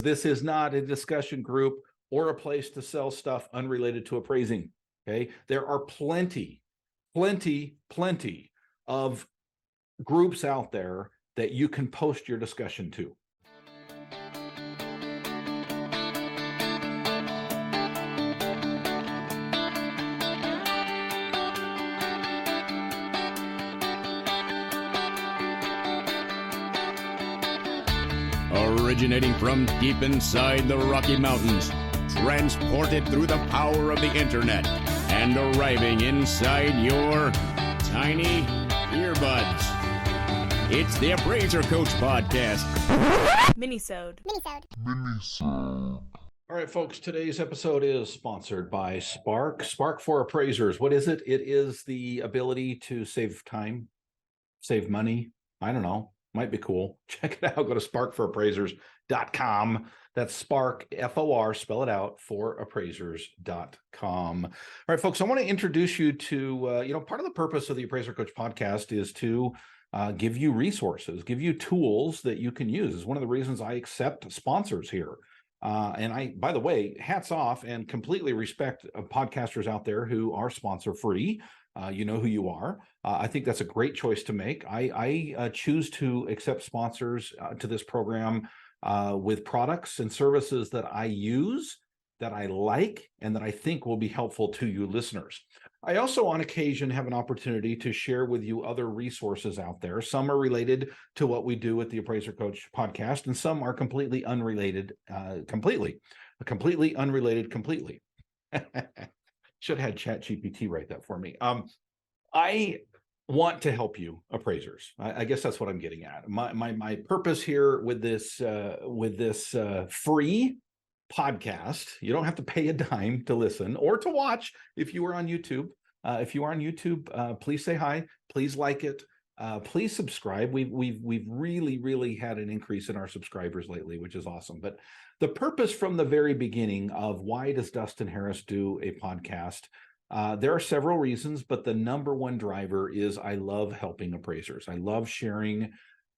This is not a discussion group or a place to sell stuff unrelated to appraising. Okay. There are plenty of groups out there that you can post your discussion to. Originating from deep inside the Rocky Mountains, transported through the power of the internet, and arriving inside your tiny earbuds. It's the Appraiser Coach Podcast. Minisode. All right, folks, today's episode is sponsored by Spark. Spark for Appraisers. What is it? It is the ability to save time, save money. I don't know. Might be cool. Check it out. Go to sparkforappraisers.com. That's Spark, F-O-R, spell it out, forappraisers.com. All right, folks, I want to introduce you to, part of the purpose of the Appraiser Coach podcast is to give you resources, give you tools that you can use. It's one of the reasons I accept sponsors here. And I, by the way, hats off and completely respect podcasters out there who are sponsor free. You know who you are. I think that's a great choice to make. I choose to accept sponsors to this program with products and services that I use, that I like, and that I think will be helpful to you listeners. I also, on occasion, have an opportunity to share with you other resources out there. Some are related to what we do at the Appraiser Coach podcast, and some are completely unrelated, completely. Should have had ChatGPT write that for me. I want to help you, appraisers. I guess that's what I'm getting at. My purpose here with this free podcast. You don't have to pay a dime to listen or to watch if you are on YouTube. If you are on YouTube, please say hi. Please like it. Please subscribe. We've really had an increase in our subscribers lately, which is awesome. But the purpose from the very beginning of why does Dustin Harris do a podcast? There are several reasons, but the number one driver is I love helping appraisers. I love sharing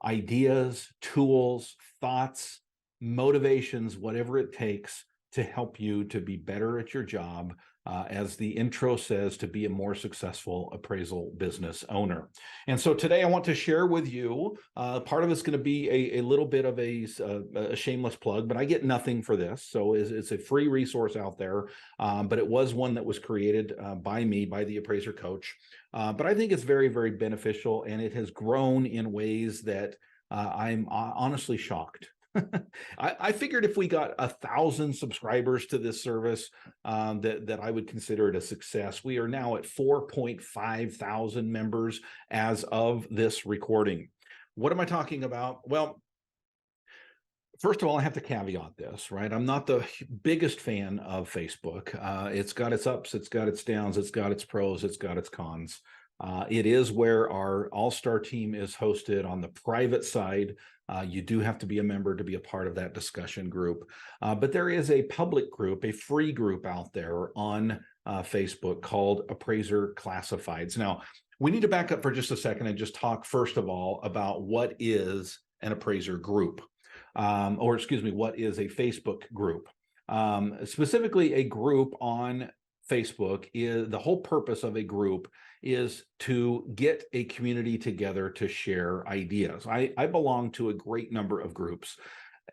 ideas, tools, thoughts, motivations, whatever it takes to help you to be better at your job, as the intro says, to be a more successful appraisal business owner. And so today I want to share with you, part of it's going to be a little bit of a shameless plug, but I get nothing for this. So it's a free resource out there, but it was one that was created by me, by the Appraiser Coach. But I think it's very beneficial, and it has grown in ways that I'm honestly shocked. I figured if we got 1,000 subscribers to this service, that I would consider it a success. We are now at 4.5 thousand members as of this recording. What am I talking about? Well, first of all, I have to caveat this, right? I'm not the biggest fan of Facebook. It's got its ups, it's got its downs, it's got its pros, it's got its cons. It is where our all-star team is hosted on the private side. You do have to be a member to be a part of that discussion group. But there is a public group, a free group out there on Facebook called Appraiser Classifieds. Now, we need to back up for just a second and just talk, first of all, about what is an appraiser group, what is a Facebook group. Specifically, a group on Facebook is the whole purpose of a group is to get a community together to share ideas. I belong to a great number of groups.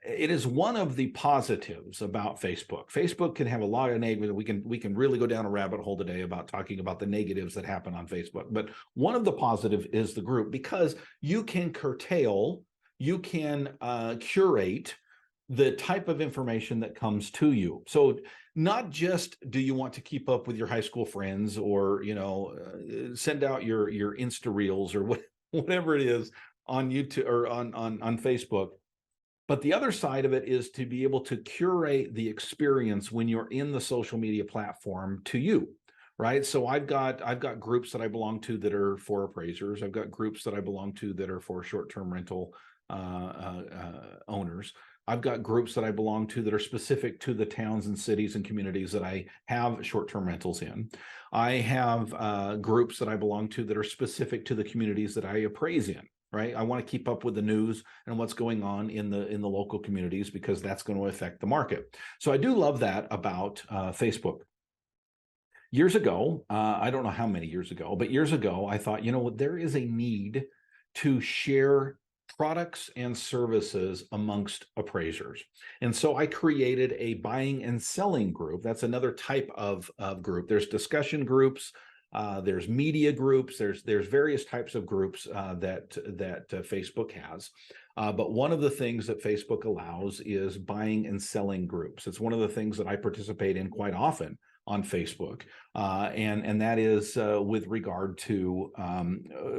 It is one of the positives about Facebook. Facebook can have a lot of negatives. We can really go down a rabbit hole today about talking about the negatives that happen on Facebook. But one of the positives is the group, because you can curtail, you can curate the type of information that comes to you. So not just do you want to keep up with your high school friends, or send out your Insta reels or whatever it is on YouTube or on Facebook, but the other side of it is to be able to curate the experience when you're in the social media platform to you, right? So I've got groups that I belong to that are for appraisers. I've got groups that I belong to that are for short-term rental owners. I've got groups that I belong to that are specific to the towns and cities and communities that I have short-term rentals in. I have groups that I belong to that are specific to the communities that I appraise in. right? I want to keep up with the news and what's going on in the local communities, because that's going to affect the market. So I do love that about Facebook. Years ago, I don't know how many years ago, but years ago, I thought, there is a need to share products and services amongst appraisers. And so I created a buying and selling group. That's another type of group. There's discussion groups, there's media groups, there's various types of groups that Facebook has. But one of the things that Facebook allows is buying and selling groups. It's one of the things that I participate in quite often on Facebook, and that is with regard to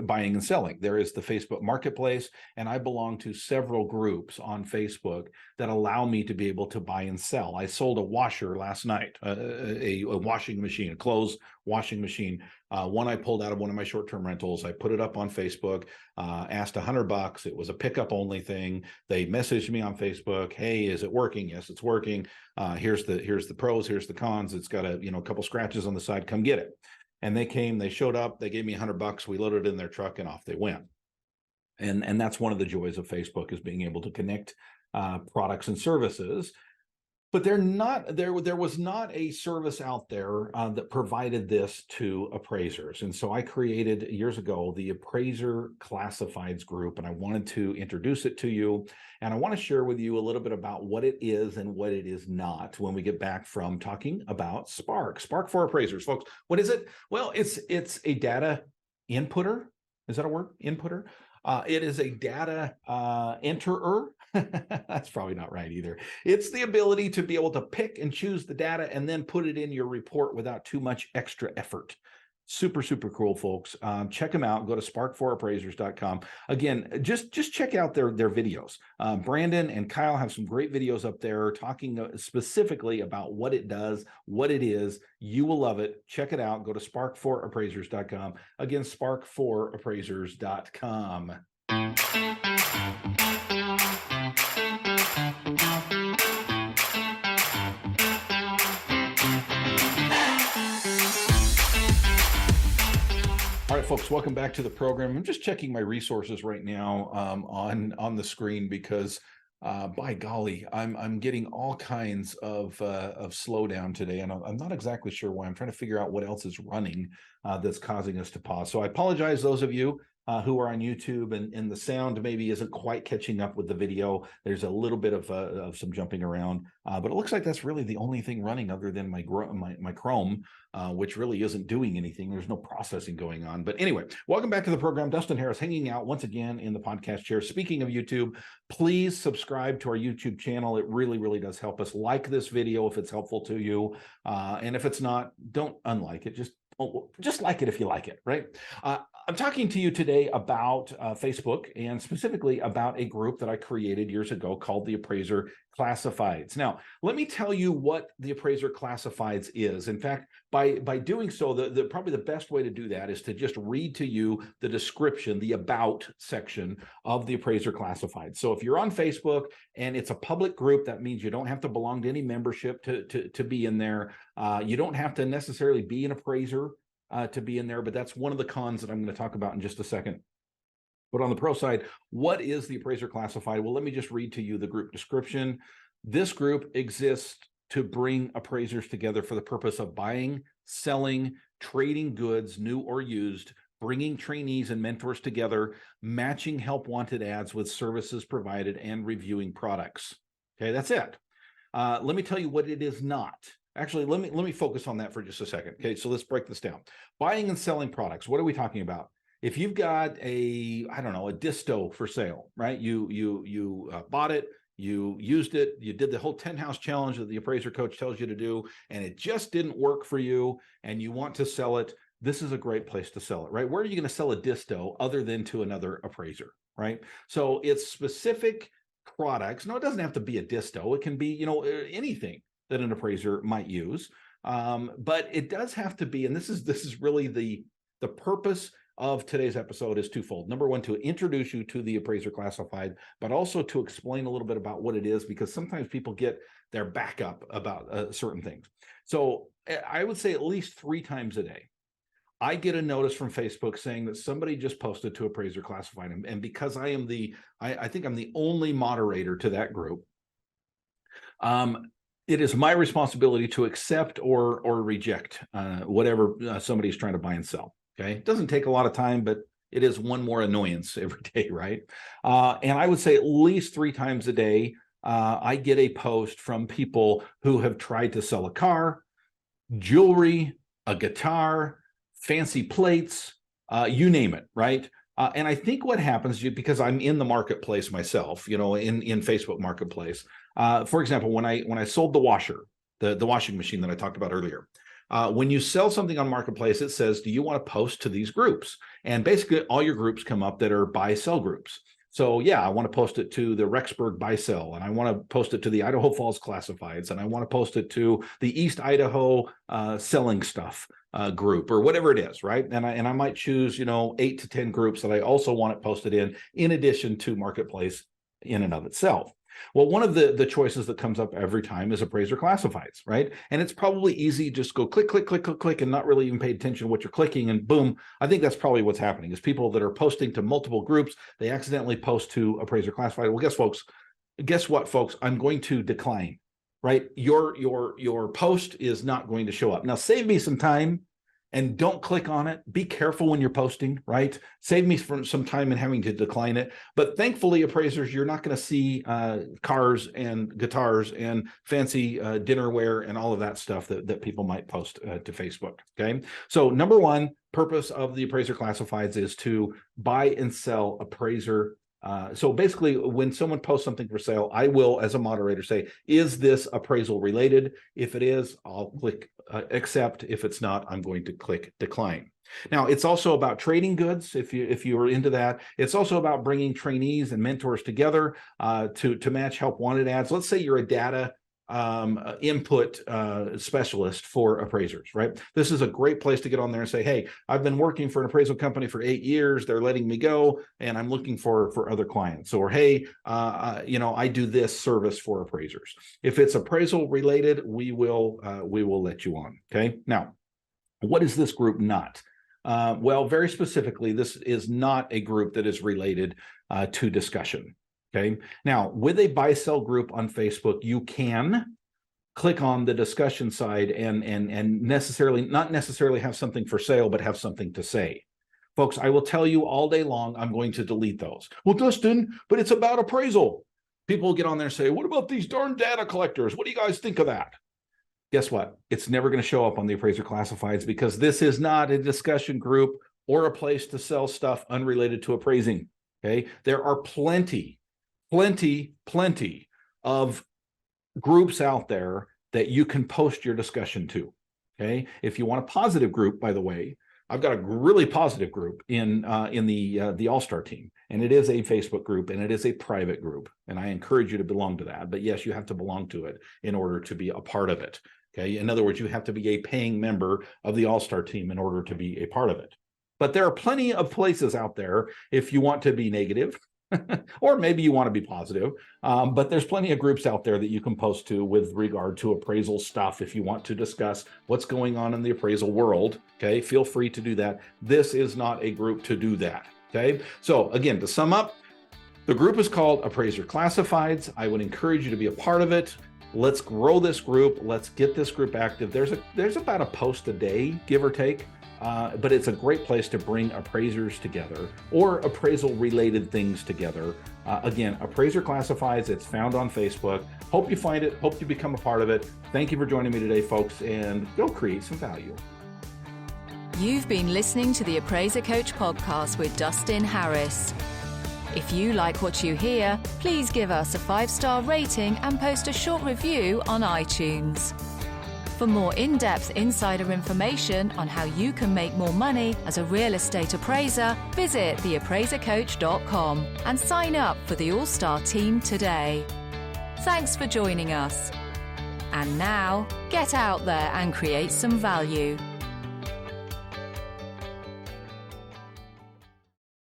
buying and selling. There is the Facebook Marketplace, and I belong to several groups on Facebook that allow me to be able to buy and sell. I sold a washer last night, a washing machine, a clothes washing machine. One I pulled out of one of my short-term rentals. I put it up on Facebook, asked $100. It was a pickup only thing. They messaged me on Facebook. Hey, is it working? Yes, it's working. Here's the pros. Here's the cons. It's got a couple scratches on the side. Come get it. And they came. They showed up. They gave me $100. We loaded it in their truck and off they went. And that's one of the joys of Facebook, is being able to connect products and services. But there was not a service out there that provided this to appraisers. And so I created years ago the Appraiser Classifieds group, and I wanted to introduce it to you. And I want to share with you a little bit about what it is and what it is not when we get back from talking about Spark for appraisers. Folks, what is it? Well, it's a data inputter. Is that a word? Inputter? It is a data enterer. That's probably not right either. It's the ability to be able to pick and choose the data and then put it in your report without too much extra effort. Super, super cool, folks. Check them out. Go to spark4appraisers.com. Again, just check out their videos. Brandon and Kyle have some great videos up there talking specifically about what it does, what it is. You will love it. Check it out. Go to spark4appraisers.com. Again, spark4appraisers.com. All right, folks, welcome back to the program. I'm just checking my resources right now on the screen, because by golly, I'm getting all kinds of slowdown today, and I'm not exactly sure why. I'm trying to figure out what else is running that's causing us to pause. So I apologize, those of you who are on YouTube, and the sound maybe isn't quite catching up with the video. There's a little bit of some jumping around, but it looks like that's really the only thing running other than my Chrome, which really isn't doing anything. There's no processing going on. But anyway, welcome back to the program. Dustin Harris hanging out once again in the podcast chair. Speaking of YouTube, please subscribe to our YouTube channel. It really, really does help us. Like this video if it's helpful to you. And if it's not, don't unlike it. Just like it if you like it, right? I'm talking to you today about Facebook, and specifically about a group that I created years ago called the Appraiser Classifieds. Now, let me tell you what the Appraiser Classifieds is. In fact, by doing so, probably the best way to do that is to just read to you the description, the about section of the Appraiser Classifieds. So if you're on Facebook and it's a public group, that means you don't have to belong to any membership to be in there. You don't have to necessarily be an appraiser to be in there, but that's one of the cons that I'm going to talk about in just a second. But on the pro side, what is the Appraiser Classified? Well, let me just read to you the group description. This group exists to bring appraisers together for the purpose of buying, selling, trading goods, new or used, bringing trainees and mentors together, matching help wanted ads with services provided, and reviewing products. Okay, that's it. Let me tell you what it is not. Actually, let me focus on that for just a second. Okay, so let's break this down. Buying and selling products. What are we talking about? If you've got a disto for sale, right? You bought it, you used it, you did the whole 10 house challenge that the appraiser coach tells you to do, and it just didn't work for you, and you want to sell it. This is a great place to sell it, right? Where are you going to sell a disto other than to another appraiser, right? So it's specific products. No, it doesn't have to be a disto. It can be, anything that an appraiser might use. But it does have to be, and this is really the purpose of today's episode is twofold. Number one, to introduce you to the Appraiser Classified, but also to explain a little bit about what it is, because sometimes people get their backup about certain things. So I would say at least 3 times a day, I get a notice from Facebook saying that somebody just posted to Appraiser Classified. And because I am I think I'm the only moderator to that group, it is my responsibility to accept or reject whatever somebody's trying to buy and sell. Okay. It doesn't take a lot of time, but it is one more annoyance every day, right? And I would say at least 3 times a day, I get a post from people who have tried to sell a car, jewelry, a guitar, fancy plates, you name it, right? And I think what happens, because I'm in the marketplace myself, in Facebook Marketplace. For example, when I sold the washer, the washing machine that I talked about earlier, when you sell something on Marketplace, it says, do you want to post to these groups? And basically all your groups come up that are buy-sell groups. So yeah, I want to post it to the Rexburg buy-sell, and I want to post it to the Idaho Falls Classifieds, and I want to post it to the East Idaho selling stuff group, or whatever it is, right? And I might choose, 8 to 10 groups that I also want it posted in addition to Marketplace in and of itself. Well, one of the choices that comes up every time is Appraiser Classifieds, right? And it's probably easy, just go click, click, click, click, click, and not really even pay attention to what you're clicking, and boom. I think that's probably what's happening, is people that are posting to multiple groups, they accidentally post to Appraiser Classified. Well, guess what, folks? I'm going to decline, right? Your post is not going to show up. Now, save me some time and don't click on it. Be careful when you're posting, right? Save me from some time in having to decline it. But thankfully, appraisers, you're not going to see cars and guitars and fancy dinnerware and all of that stuff that people might post to Facebook, okay? So number one purpose of the Appraiser Classifieds is to buy and sell appraiser. So basically, when someone posts something for sale, I will, as a moderator, say, is this appraisal related? If it is, I'll click accept. If it's not, I'm going to click decline. Now, it's also about trading goods. If you are into that, it's also about bringing trainees and mentors together to match help wanted ads. Let's say you're a data input specialist for appraisers, right? This is a great place to get on there and say, hey, I've been working for an appraisal company for 8 years. They're letting me go, and I'm looking for other clients. Or, hey, I do this service for appraisers. If it's appraisal related, we will let you on. Okay. Now, what is this group not? Well, very specifically, this is not a group that is related to discussion. Okay. Now, with a buy-sell group on Facebook, you can click on the discussion side and not necessarily have something for sale, but have something to say. Folks, I will tell you all day long, I'm going to delete those. Well, Dustin, but it's about appraisal. People get on there and say, what about these darn data collectors? What do you guys think of that? Guess what? It's never going to show up on the Appraiser Classifieds, because this is not a discussion group or a place to sell stuff unrelated to appraising. Okay. There are plenty of groups out there that you can post your discussion to. Okay. If you want a positive group, by the way, I've got a really positive group in the All-Star team, and it is a Facebook group, and it is a private group. And I encourage you to belong to that. But yes, you have to belong to it in order to be a part of it. Okay. In other words, you have to be a paying member of the All-Star team in order to be a part of it. But there are plenty of places out there if you want to be negative, or maybe you want to be positive, but there's plenty of groups out there that you can post to with regard to appraisal stuff. If you want to discuss what's going on in the appraisal world, okay, feel free to do that. This is not a group to do that, okay? So again, to sum up, the group is called Appraiser Classifieds. I would encourage you to be a part of it. Let's grow this group. Let's get this group active. There's about a post a day, give or take. But it's a great place to bring appraisers together, or appraisal related things together. Again, Appraiser Classifieds, it's found on Facebook. Hope you find it. Hope you become a part of it. Thank you for joining me today, folks, and go create some value. You've been listening to the Appraiser Coach podcast with Dustin Harris. If you like what you hear, please give us a 5-star rating and post a short review on iTunes. For more in-depth insider information on how you can make more money as a real estate appraiser, visit theappraisercoach.com and sign up for the All-Star team today. Thanks for joining us. And now, get out there and create some value.